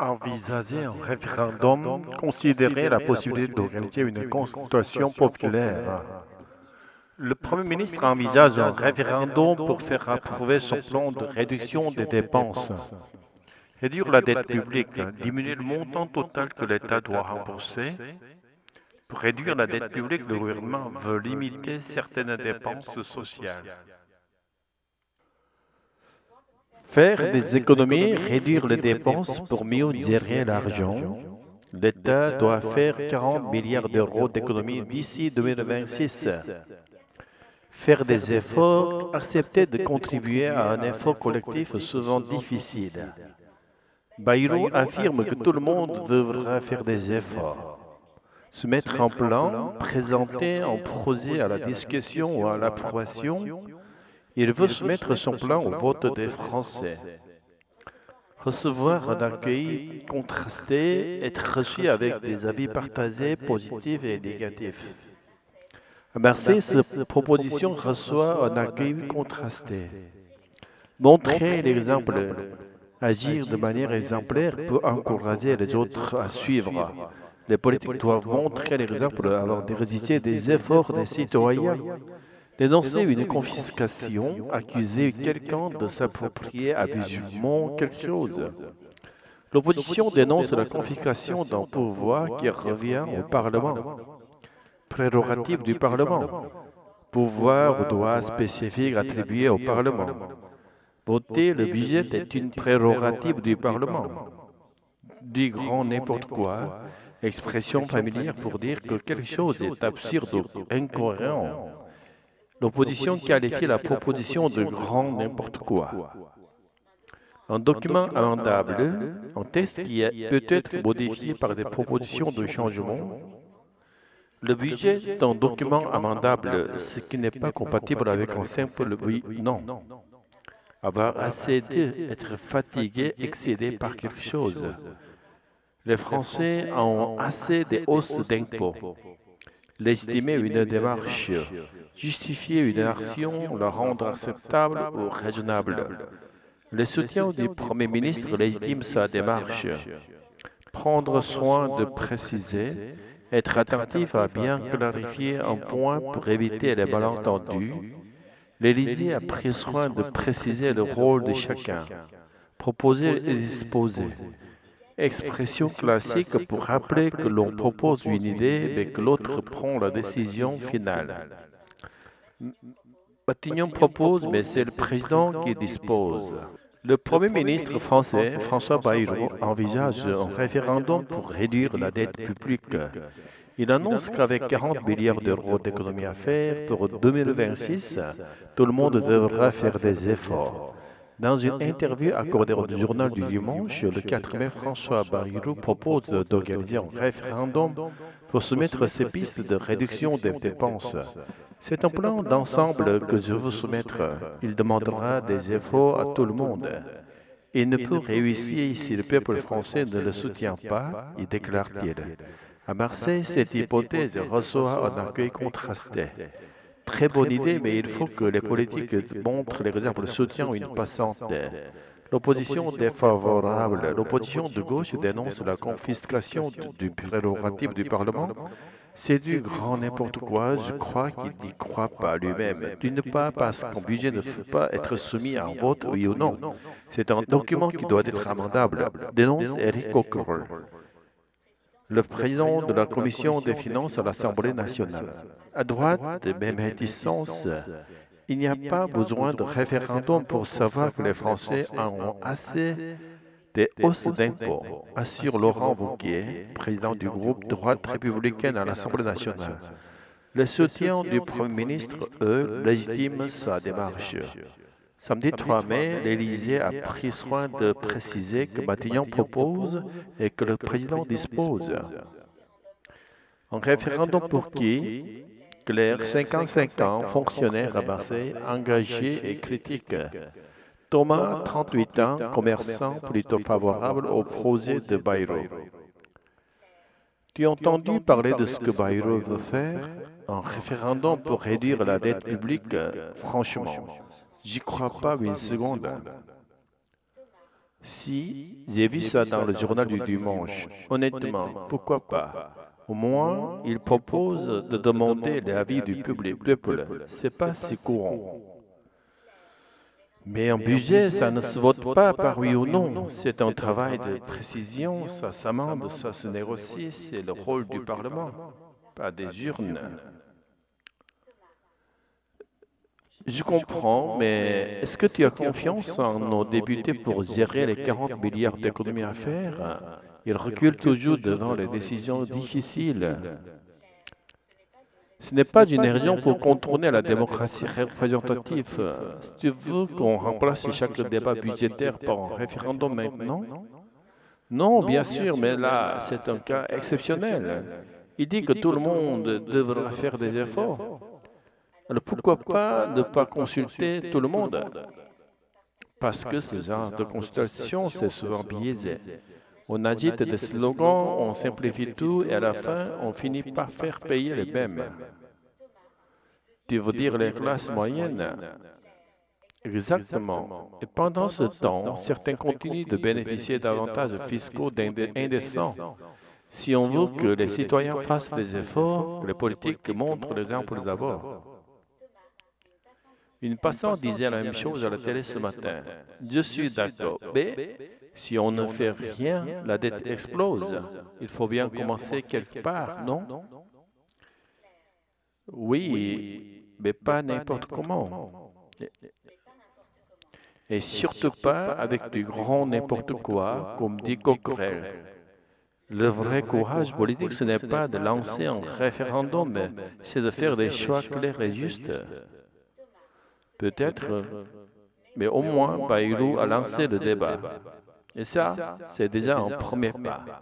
Envisager un référendum, considérer la possibilité d'organiser une consultation populaire. Le Premier ministre envisage un référendum pour faire approuver son plan de réduction des dépenses. Réduire la dette publique, diminuer le montant total que l'État doit rembourser. Pour réduire la dette publique, le gouvernement veut limiter certaines dépenses sociales. Faire des économies, réduire les dépenses pour mieux gérer l'argent. L'État doit faire 40 milliards d'euros d'économies d'ici 2026. Faire des efforts, accepter de contribuer à un effort collectif souvent difficile. Bayrou affirme que tout le monde devra faire des efforts. Se mettre en plan, présenter un projet à la discussion ou à l'approbation. Il veut soumettre son plan au vote des Français. Recevoir un accueil contrasté, être reçu avec des avis partagés, positifs et négatifs. À Marseille, cette proposition reçoit un accueil contrasté. Montrer l'exemple, agir de manière exemplaire peut encourager les autres à suivre. Les politiques doivent montrer l'exemple avant de résister des efforts des citoyens. Dénoncer une confiscation, accuser quelqu'un de s'approprier abusivement quelque chose. L'opposition dénonce la confiscation d'un pouvoir qui revient au Parlement. Prérogative du Parlement. Pouvoir ou droit spécifique attribué au Parlement. Voter le budget est une prérogative du Parlement. Du grand n'importe quoi, expression familière pour dire que quelque chose est absurde ou incohérent. L'opposition qualifie la proposition de grand n'importe quoi. Un document amendable, un texte qui peut être modifié par des propositions de changement. Le budget est un document amendable, ce qui n'est pas compatible avec un simple oui-non. Avoir assez être fatigué, excédé par quelque chose. Les Français ont assez de hausses d'impôts. Légitimer une démarche, justifier une action, la rendre acceptable ou raisonnable. Le soutien du Premier ministre légitime sa démarche. Prendre soin de préciser, être attentif à bien clarifier un point pour éviter les malentendus. L'Élysée a pris soin de préciser le rôle de chacun. Proposer et disposer. Expression classique pour rappeler que l'on propose une idée mais que l'autre prend la décision finale. Matignon propose, mais c'est le président qui dispose. Le Premier ministre français, François Bayrou, envisage un référendum pour réduire la dette publique. Il annonce qu'avec 40 milliards d'euros d'économies à faire pour 2026, tout le monde devra faire des efforts. Dans une interview accordée au journal du dimanche, le 4 mai, François Bayrou propose d'organiser un référendum pour soumettre ses pistes de réduction des dépenses. C'est un plan d'ensemble que je veux soumettre. Il demandera des efforts à tout le monde. Il ne peut réussir si le peuple français ne le soutient pas, y déclare-t-il. À Marseille, cette hypothèse reçoit un accueil contrasté. Très bonne idée, mais il faut que les politiques montrent l'exemple soutien une passante. L'opposition défavorable, l'opposition de gauche dénonce la confiscation du prérogative du Parlement. C'est du grand n'importe quoi, je crois qu'il n'y croit pas lui-même. D'une part parce qu'un budget ne peut pas être soumis à un vote, oui ou non. C'est un document qui doit être amendable, dénonce Eric Coquerel, le président de la commission des finances à l'Assemblée nationale. À droite, même réticence, il n'y a pas besoin de référendum pour savoir que les Français en ont assez des hausses d'impôts, assure Laurent Wauquiez, président du groupe droite républicaine à l'Assemblée nationale. Le soutien du Premier ministre, eux, légitime sa démarche. Samedi 3 mai, l'Élysée a pris soin de préciser que Matignon propose et que le président dispose. Un référendum pour qui? Claire, 55 ans, fonctionnaire à Marseille, engagé et critique. Thomas, 38 ans, commerçant plutôt favorable au projet de Bayrou. Tu as entendu parler de ce que Bayrou veut faire? Un référendum pour réduire la dette publique? Franchement, j'y crois pas une seconde. Si j'ai vu ça dans le journal du dimanche, honnêtement, pourquoi pas? Au moins, il propose de demander l'avis du peuple. C'est pas si courant. Mais un budget, ça ne se vote pas par oui ou non. C'est un travail de précision, ça s'amende, ça se négocie, c'est le rôle du Parlement, pas des urnes. Je comprends, mais est-ce que tu as confiance en nos députés pour gérer les 40 milliards d'économies à faire? Ils reculent toujours devant les décisions difficiles. Ce n'est pas une raison pour contourner la démocratie représentative. Si tu veux qu'on remplace chaque débat budgétaire par un référendum maintenant? Non, bien sûr, mais là, c'est un cas exceptionnel. Il dit que tout le monde devra faire des efforts. Alors pourquoi pas ne pas consulter tout le monde? Parce que ce genre de consultation, c'est souvent biaisé. On agite des slogans, on simplifie tout et à la fin, on finit par faire payer les mêmes. Tu veux dire les classes moyennes? Exactement. Et pendant ce temps, certains continuent de bénéficier d'avantages fiscaux indécents. Si on veut que les citoyens fassent des efforts, que les politiques montrent l'exemple d'abord. Une passante disait la même chose à la télé ce matin. Je suis d'accord, mais si on ne fait rien, la dette explose. Il faut bien commencer quelque part, non? Oui, mais pas n'importe comment. Et surtout pas avec du grand n'importe quoi, comme dit Coquerel. Le vrai courage politique, ce n'est pas de lancer un référendum, mais c'est de faire des choix clairs et justes. Peut-être, mais au moins, Bayrou a lancé le débat. Et ça, c'est déjà un premier pas.